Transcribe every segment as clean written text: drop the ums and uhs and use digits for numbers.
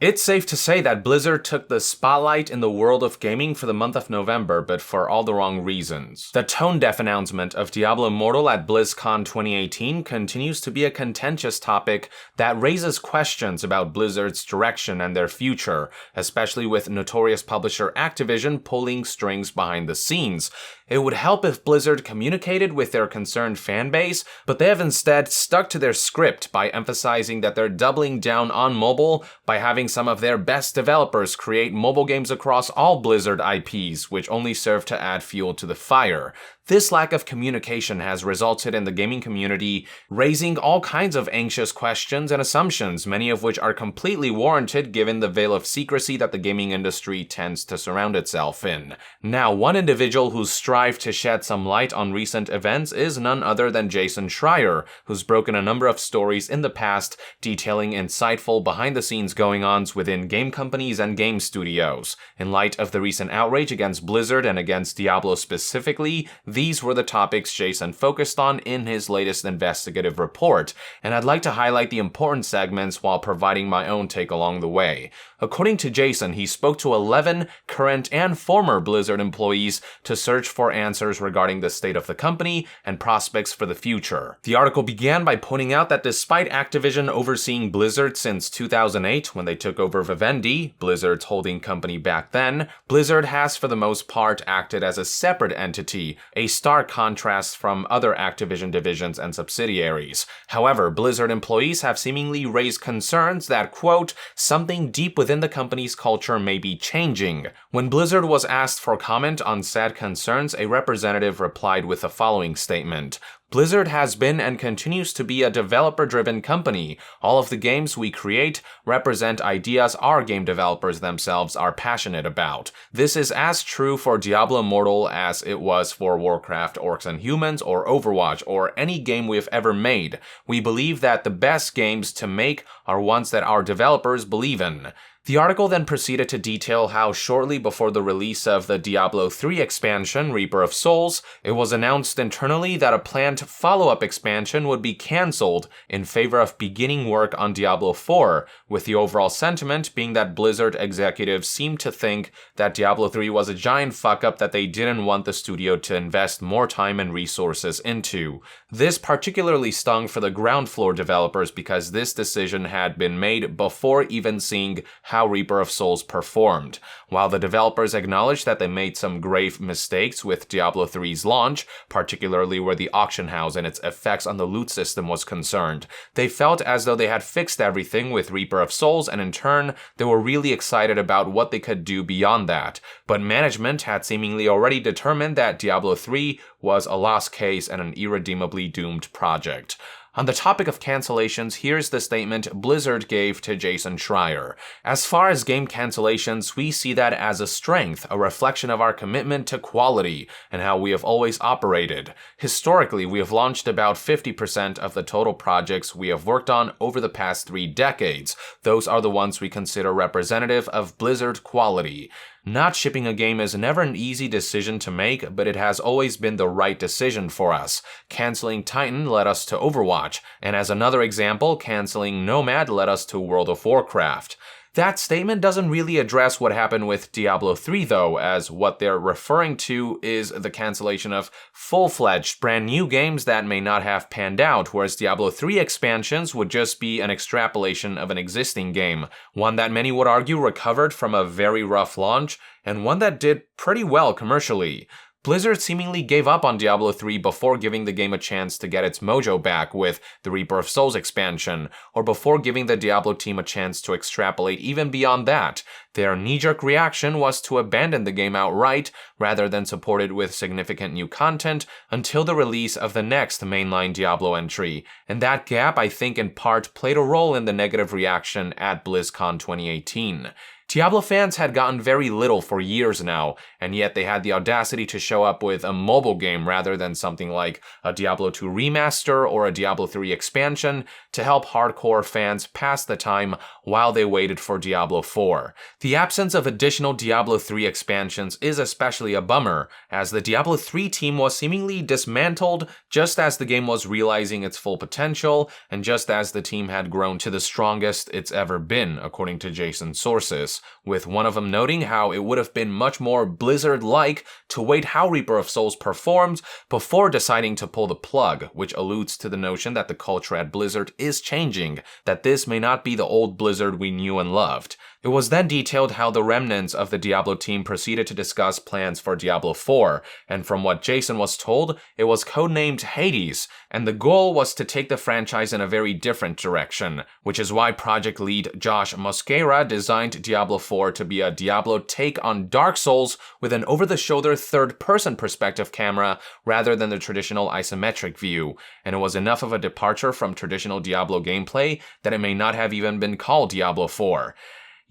It's safe to say that Blizzard took the spotlight in the world of gaming for the month of November, but for all the wrong reasons. The tone-deaf announcement of Diablo Immortal at BlizzCon 2018 continues to be a contentious topic that raises questions about Blizzard's direction and their future, especially with notorious publisher Activision pulling strings behind the scenes. It would help if Blizzard communicated with their concerned fanbase, but they have instead stuck to their script by emphasizing that they're doubling down on mobile by having some of their best developers create mobile games across all Blizzard IPs, which only serve to add fuel to the fire. This lack of communication has resulted in the gaming community raising all kinds of anxious questions and assumptions, many of which are completely warranted given the veil of secrecy that the gaming industry tends to surround itself in. Now, one individual who's strived to shed some light on recent events is none other than Jason Schreier, who's broken a number of stories in the past detailing insightful behind-the-scenes goings-ons within game companies and game studios. In light of the recent outrage against Blizzard and against Diablo specifically, these were the topics Jason focused on in his latest investigative report, and I'd like to highlight the important segments while providing my own take along the way. According to Jason, he spoke to 11 current and former Blizzard employees to search for answers regarding the state of the company and prospects for the future. The article began by pointing out that despite Activision overseeing Blizzard since 2008 when they took over Vivendi, Blizzard's holding company back then, Blizzard has for the most part acted as a separate entity, a stark contrast from other Activision divisions and subsidiaries. However, Blizzard employees have seemingly raised concerns that, quote, something deep within the company's culture may be changing. When Blizzard was asked for comment on said concerns, a representative replied with the following statement: Blizzard has been and continues to be a developer-driven company. All of the games we create represent ideas our game developers themselves are passionate about. This is as true for Diablo Immortal as it was for Warcraft, Orcs and Humans, or Overwatch, or any game we've ever made. We believe that the best games to make are ones that our developers believe in. The article then proceeded to detail how shortly before the release of the Diablo 3 expansion, Reaper of Souls, it was announced internally that a planned follow-up expansion would be cancelled in favor of beginning work on Diablo 4, with the overall sentiment being that Blizzard executives seemed to think that Diablo 3 was a giant fuck-up that they didn't want the studio to invest more time and resources into. This particularly stung for the ground floor developers because this decision had been made before even seeing how Reaper of Souls performed. While the developers acknowledged that they made some grave mistakes with Diablo 3's launch, particularly where the auction house and its effects on the loot system was concerned, they felt as though they had fixed everything with Reaper of Souls, and in turn, they were really excited about what they could do beyond that. But management had seemingly already determined that Diablo 3 was a lost case and an irredeemably doomed project. On the topic of cancellations, here's the statement Blizzard gave to Jason Schreier. As far as game cancellations, we see that as a strength, a reflection of our commitment to quality, and how we have always operated. Historically, we have launched about 50% of the total projects we have worked on over the past 3 decades. Those are the ones we consider representative of Blizzard quality. Not shipping a game is never an easy decision to make, but it has always been the right decision for us. Canceling Titan led us to Overwatch, and as another example, canceling Nomad led us to World of Warcraft. That statement doesn't really address what happened with Diablo 3 though, as what they're referring to is the cancellation of full-fledged brand new games that may not have panned out, whereas Diablo 3 expansions would just be an extrapolation of an existing game, one that many would argue recovered from a very rough launch, and one that did pretty well commercially. Blizzard seemingly gave up on Diablo 3 before giving the game a chance to get its mojo back with the Reaper of Souls expansion, or before giving the Diablo team a chance to extrapolate even beyond that. Their knee-jerk reaction was to abandon the game outright, rather than support it with significant new content until the release of the next mainline Diablo entry, and that gap I think in part played a role in the negative reaction at BlizzCon 2018. Diablo fans had gotten very little for years now, and yet they had the audacity to show up with a mobile game rather than something like a Diablo 2 remaster or a Diablo 3 expansion to help hardcore fans pass the time while they waited for Diablo 4. The absence of additional Diablo 3 expansions is especially a bummer, as the Diablo 3 team was seemingly dismantled just as the game was realizing its full potential, and just as the team had grown to the strongest it's ever been, according to Jason's sources, with one of them noting how it would have been much more Blizzard-like to wait how Reaper of Souls performed before deciding to pull the plug, which alludes to the notion that the culture at Blizzard is changing, that this may not be the old Blizzard we knew and loved. It was then detailed how the remnants of the Diablo team proceeded to discuss plans for Diablo 4, and from what Jason was told, it was codenamed Hades, and the goal was to take the franchise in a very different direction, which is why project lead Josh Mosquera designed Diablo 4 to be a Diablo take on Dark Souls with an over-the-shoulder third-person perspective camera rather than the traditional isometric view, and it was enough of a departure from traditional Diablo gameplay that it may not have even been called Diablo 4.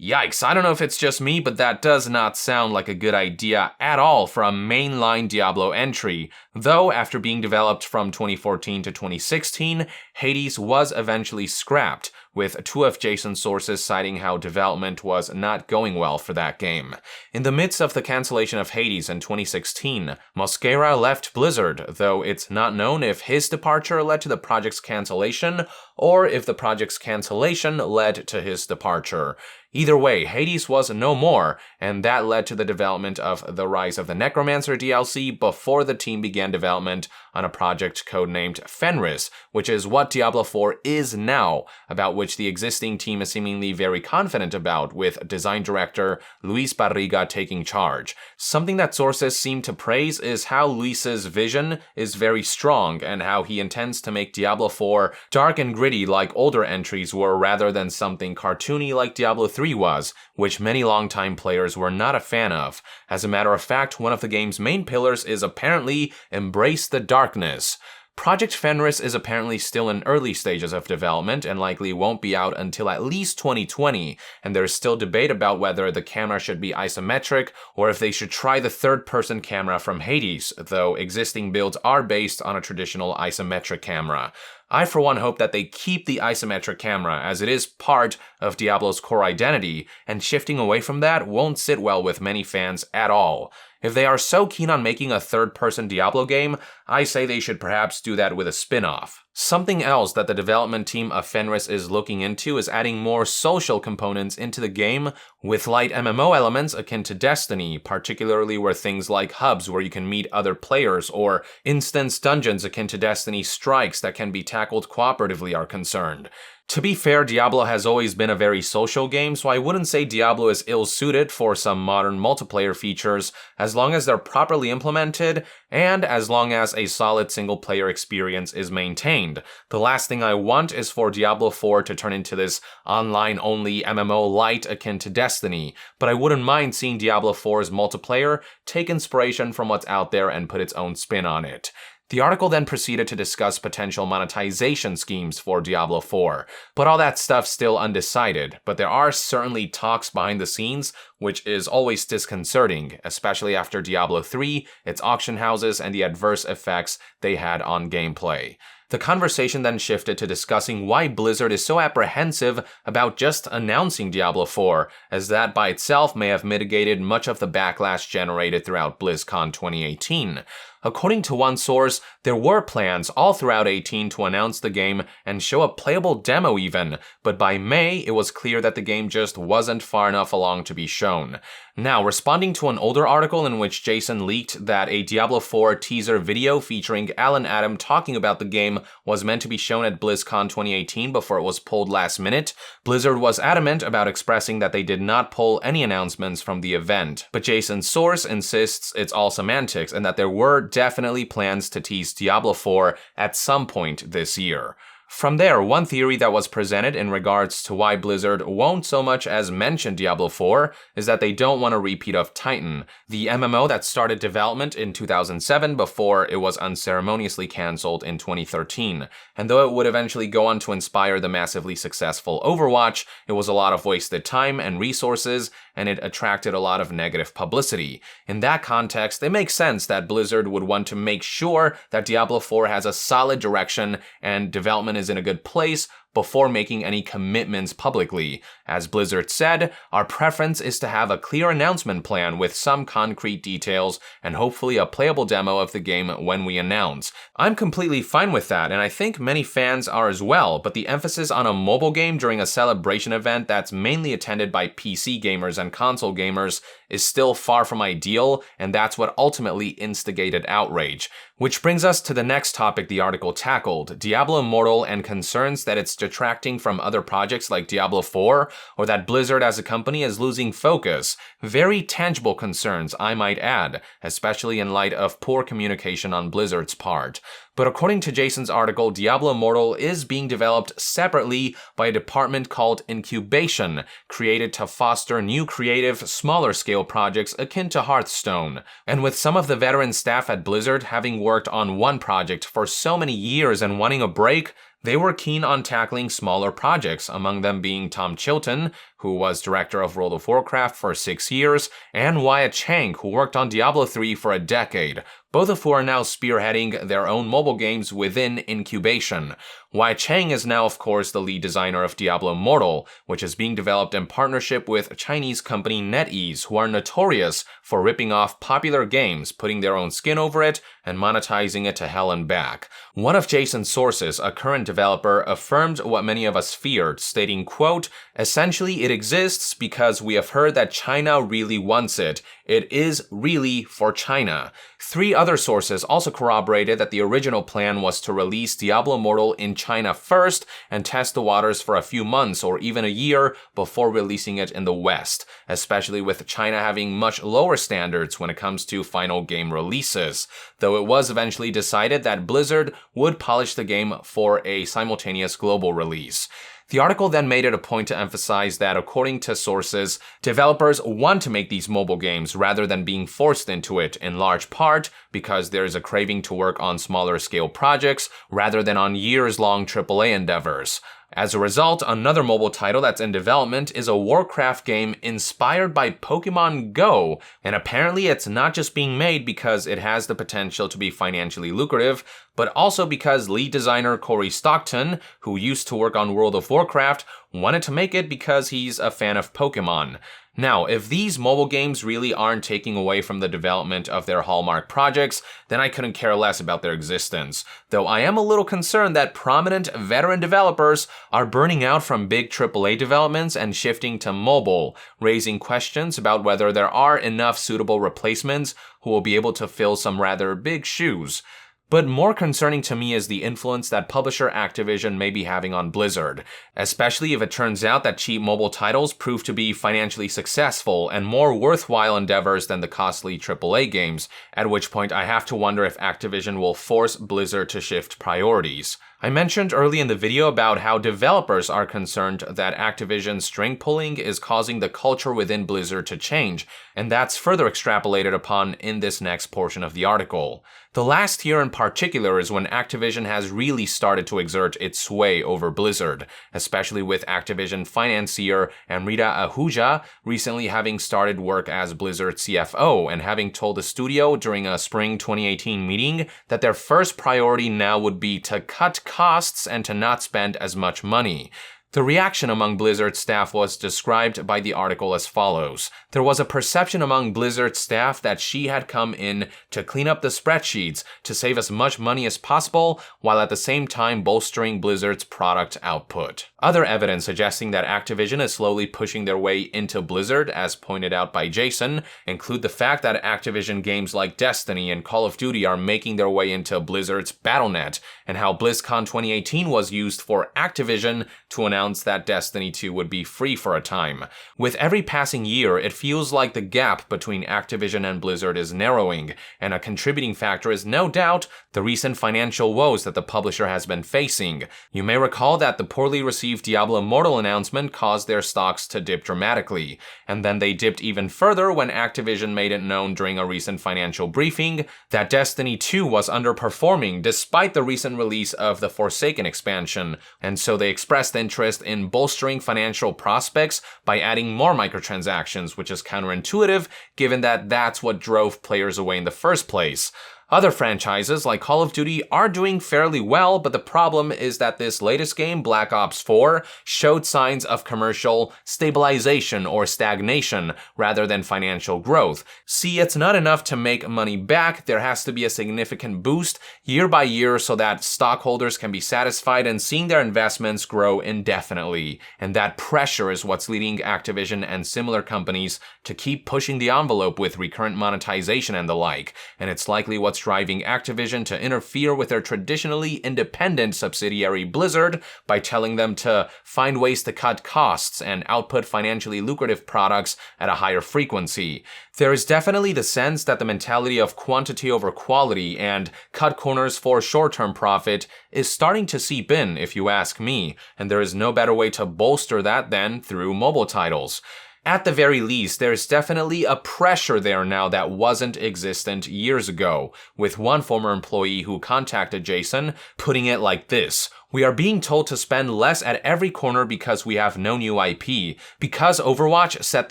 Yikes, I don't know if it's just me, but that does not sound like a good idea at all for a mainline Diablo entry, though after being developed from 2014 to 2016, Hades was eventually scrapped, with two of Jason's sources citing how development was not going well for that game. In the midst of the cancellation of Hades in 2016, Mosquera left Blizzard, though it's not known if his departure led to the project's cancellation or if the project's cancellation led to his departure. Either way, Hades was no more, and that led to the development of the Rise of the Necromancer DLC before the team began development on a project codenamed Fenris, which is what Diablo 4 is now, about which the existing team is seemingly very confident about, with design director Luis Barriga taking charge. Something that sources seem to praise is how Luis's vision is very strong, and how he intends to make Diablo 4 dark and gritty like older entries were rather than something cartoony like Diablo 3 was, which many longtime players were not a fan of. As a matter of fact, one of the game's main pillars is apparently embrace the darkness. Project Fenris is apparently still in early stages of development and likely won't be out until at least 2020, and there's still debate about whether the camera should be isometric or if they should try the third-person camera from Hades, though existing builds are based on a traditional isometric camera. I for one hope that they keep the isometric camera, as it is part of Diablo's core identity, and shifting away from that won't sit well with many fans at all. If they are so keen on making a third-person Diablo game, I say they should perhaps do that with a spin-off. Something else that the development team of Fenris is looking into is adding more social components into the game with light MMO elements akin to Destiny, particularly where things like hubs where you can meet other players or instance dungeons akin to Destiny strikes that can be tackled cooperatively are concerned. To be fair, Diablo has always been a very social game, so I wouldn't say Diablo is ill-suited for some modern multiplayer features as long as they're properly implemented and as long as a solid single-player experience is maintained. The last thing I want is for Diablo 4 to turn into this online-only MMO light akin to Destiny, but I wouldn't mind seeing Diablo 4's multiplayer take inspiration from what's out there and put its own spin on it. The article then proceeded to discuss potential monetization schemes for Diablo 4, but all that stuff's still undecided, but there are certainly talks behind the scenes, which is always disconcerting, especially after Diablo 3, its auction houses, and the adverse effects they had on gameplay. The conversation then shifted to discussing why Blizzard is so apprehensive about just announcing Diablo 4, as that by itself may have mitigated much of the backlash generated throughout BlizzCon 2018. According to one source, there were plans all throughout 18 to announce the game and show a playable demo even, but by May, it was clear that the game just wasn't far enough along to be shown. Now, responding to an older article in which Jason leaked that a Diablo 4 teaser video featuring Alan Adam talking about the game was meant to be shown at BlizzCon 2018 before it was pulled last minute, Blizzard was adamant about expressing that they did not pull any announcements from the event. But Jason's source insists it's all semantics and that there were definitely plans to tease Diablo 4 at some point this year. From there, one theory that was presented in regards to why Blizzard won't so much as mention Diablo 4 is that they don't want a repeat of Titan, the MMO that started development in 2007 before it was unceremoniously cancelled in 2013. And though it would eventually go on to inspire the massively successful Overwatch, it was a lot of wasted time and resources, and it attracted a lot of negative publicity. In that context, it makes sense that Blizzard would want to make sure that Diablo 4 has a solid direction and development is in a good place before making any commitments publicly. As Blizzard said, our preference is to have a clear announcement plan with some concrete details and hopefully a playable demo of the game when we announce. I'm completely fine with that, and I think many fans are as well, but the emphasis on a mobile game during a celebration event that's mainly attended by PC gamers and console gamers is still far from ideal, and that's what ultimately instigated outrage. Which brings us to the next topic the article tackled, Diablo Immortal and concerns that it's detracting from other projects like Diablo 4, or that Blizzard as a company is losing focus. Very tangible concerns, I might add, especially in light of poor communication on Blizzard's part. But according to Jason's article, Diablo Immortal is being developed separately by a department called Incubation, created to foster new creative, smaller-scale projects akin to Hearthstone. And with some of the veteran staff at Blizzard having worked on one project for so many years and wanting a break, they were keen on tackling smaller projects, among them being Tom Chilton, who was director of World of Warcraft for 6 years, and Wyatt Chang, who worked on Diablo 3 for a decade, both of who are now spearheading their own mobile games within Incubation. Wyatt Chang is now, of course, the lead designer of Diablo Immortal, which is being developed in partnership with Chinese company NetEase, who are notorious for ripping off popular games, putting their own skin over it, and monetizing it to hell and back. One of Jason's sources, a current developer, affirmed what many of us feared, stating, quote, "Essentially, it exists because we have heard that China really wants it. It is really for China." 3 other sources also corroborated that the original plan was to release Diablo Immortal in China first and test the waters for a few months or even a year before releasing it in the West, especially with China having much lower standards when it comes to final game releases, though it was eventually decided that Blizzard would polish the game for a simultaneous global release. The article then made it a point to emphasize that, according to sources, developers want to make these mobile games rather than being forced into it, in large part because there is a craving to work on smaller scale projects rather than on years-long AAA endeavors. As a result, another mobile title that's in development is a Warcraft game inspired by Pokemon Go, and apparently it's not just being made because it has the potential to be financially lucrative, but also because lead designer Corey Stockton, who used to work on World of Warcraft, wanted to make it because he's a fan of Pokemon. Now, if these mobile games really aren't taking away from the development of their hallmark projects, then I couldn't care less about their existence. Though I am a little concerned that prominent veteran developers are burning out from big AAA developments and shifting to mobile, raising questions about whether there are enough suitable replacements who will be able to fill some rather big shoes. But more concerning to me is the influence that publisher Activision may be having on Blizzard, especially if it turns out that cheap mobile titles prove to be financially successful and more worthwhile endeavors than the costly AAA games, at which point I have to wonder if Activision will force Blizzard to shift priorities. I mentioned early in the video about how developers are concerned that Activision's string pulling is causing the culture within Blizzard to change, and that's further extrapolated upon in this next portion of the article. The last year in particular is when Activision has really started to exert its sway over Blizzard, especially with Activision financier Amrita Ahuja recently having started work as Blizzard CFO and having told the studio during a spring 2018 meeting that their first priority now would be to cut costs and to not spend as much money. The reaction among Blizzard staff was described by the article as follows. There was a perception among Blizzard staff that she had come in to clean up the spreadsheets to save as much money as possible, while at the same time bolstering Blizzard's product output. Other evidence suggesting that Activision is slowly pushing their way into Blizzard, as pointed out by Jason, include the fact that Activision games like Destiny and Call of Duty are making their way into Blizzard's Battle.net, and how BlizzCon 2018 was used for Activision to announce that Destiny 2 would be free for a time. With every passing year, it feels like the gap between Activision and Blizzard is narrowing, and a contributing factor is no doubt the recent financial woes that the publisher has been facing. You may recall that the poorly received believe Diablo Immortal announcement caused their stocks to dip dramatically, and then they dipped even further when Activision made it known during a recent financial briefing that Destiny 2 was underperforming despite the recent release of the Forsaken expansion, and so they expressed interest in bolstering financial prospects by adding more microtransactions, which is counterintuitive given that that's what drove players away in the first place. Other franchises like Call of Duty are doing fairly well, but the problem is that this latest game, Black Ops 4, showed signs of commercial stabilization or stagnation rather than financial growth. See, it's not enough to make money back, there has to be a significant boost year by year so that stockholders can be satisfied and seeing their investments grow indefinitely. And that pressure is what's leading Activision and similar companies to keep pushing the envelope with recurrent monetization and the like, and it's likely what's driving Activision to interfere with their traditionally independent subsidiary Blizzard by telling them to find ways to cut costs and output financially lucrative products at a higher frequency. There is definitely the sense that the mentality of quantity over quality and cut corners for short-term profit is starting to seep in, if you ask me, and there is no better way to bolster that than through mobile titles. At the very least, there's definitely a pressure there now that wasn't existent years ago, with one former employee who contacted Jason putting it like this: "We are being told to spend less at every corner because we have no new IP. Because Overwatch set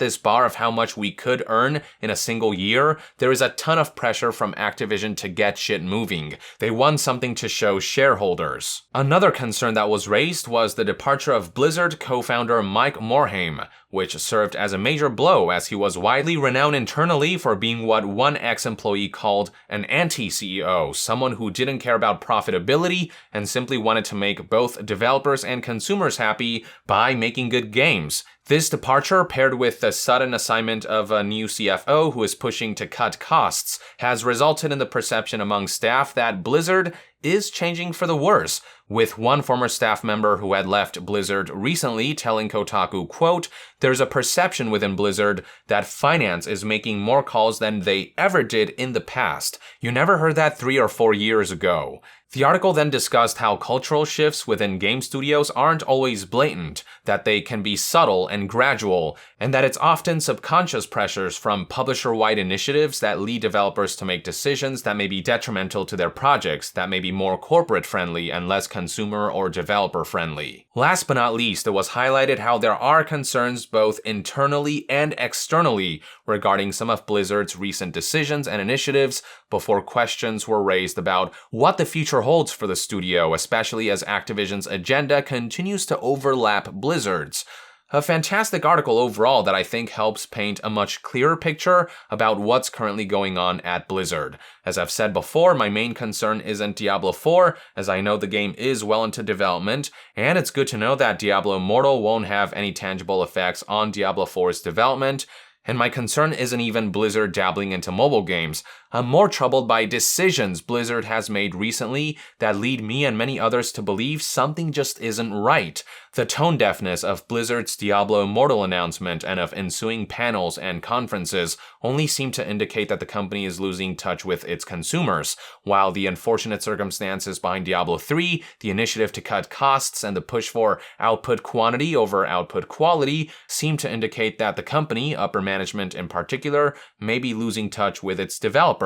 this bar of how much we could earn in a single year, there is a ton of pressure from Activision to get shit moving. They want something to show shareholders." Another concern that was raised was the departure of Blizzard co-founder Mike Morhaime, which served as a major blow as he was widely renowned internally for being what one ex-employee called an anti-CEO, someone who didn't care about profitability and simply wanted to make both developers and consumers happy by making good games. This departure, paired with the sudden assignment of a new CFO who is pushing to cut costs, has resulted in the perception among staff that Blizzard is changing for the worse, with one former staff member who had left Blizzard recently telling Kotaku, quote, "There's a perception within Blizzard that finance is making more calls than they ever did in the past. You never heard that 3 or 4 years ago." The article then discussed how cultural shifts within game studios aren't always blatant, that they can be subtle and gradual, and that it's often subconscious pressures from publisher-wide initiatives that lead developers to make decisions that may be detrimental to their projects, that may be more corporate-friendly and less consumer or developer-friendly. Last but not least, it was highlighted how there are concerns both internally and externally regarding some of Blizzard's recent decisions and initiatives before questions were raised about what the future holds for the studio, especially as Activision's agenda continues to overlap Blizzard's. A fantastic article overall that I think helps paint a much clearer picture about what's currently going on at Blizzard. As I've said before, my main concern isn't Diablo 4, as I know the game is well into development, and it's good to know that Diablo Immortal won't have any tangible effects on Diablo 4's development. And my concern isn't even Blizzard dabbling into mobile games. I'm more troubled by decisions Blizzard has made recently that lead me and many others to believe something just isn't right. The tone deafness of Blizzard's Diablo Immortal announcement and of ensuing panels and conferences only seem to indicate that the company is losing touch with its consumers, while the unfortunate circumstances behind Diablo 3, the initiative to cut costs, and the push for output quantity over output quality seem to indicate that the company, upper management in particular, may be losing touch with its developers.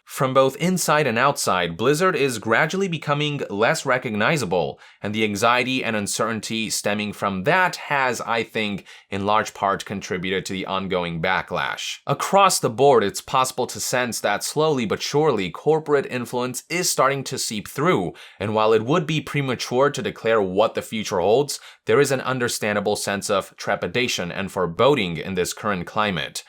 From both inside and outside, Blizzard is gradually becoming less recognizable, and the anxiety and uncertainty stemming from that has, I think, in large part contributed to the ongoing backlash. Across the board, it's possible to sense that slowly but surely corporate influence is starting to seep through, and while it would be premature to declare what the future holds, there is an understandable sense of trepidation and foreboding in this current climate.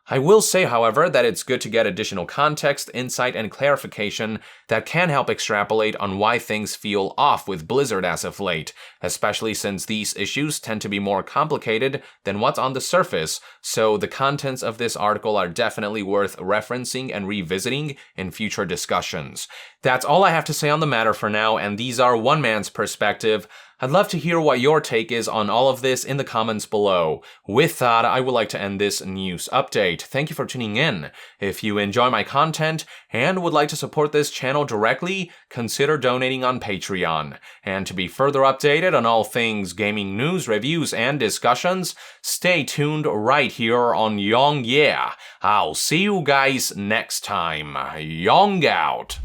I will say, however, that it's good to get additional context, insight, and clarification that can help extrapolate on why things feel off with Blizzard as of late, especially since these issues tend to be more complicated than what's on the surface, so the contents of this article are definitely worth referencing and revisiting in future discussions. That's all I have to say on the matter for now, and these are one man's perspective. I'd love to hear what your take is on all of this in the comments below. With that, I would like to end this news update. Thank you for tuning in. If you enjoy my content and would like to support this channel directly, consider donating on Patreon. And to be further updated on all things gaming news, reviews, and discussions, stay tuned right here on Yong Yeah. I'll see you guys next time. Yong out.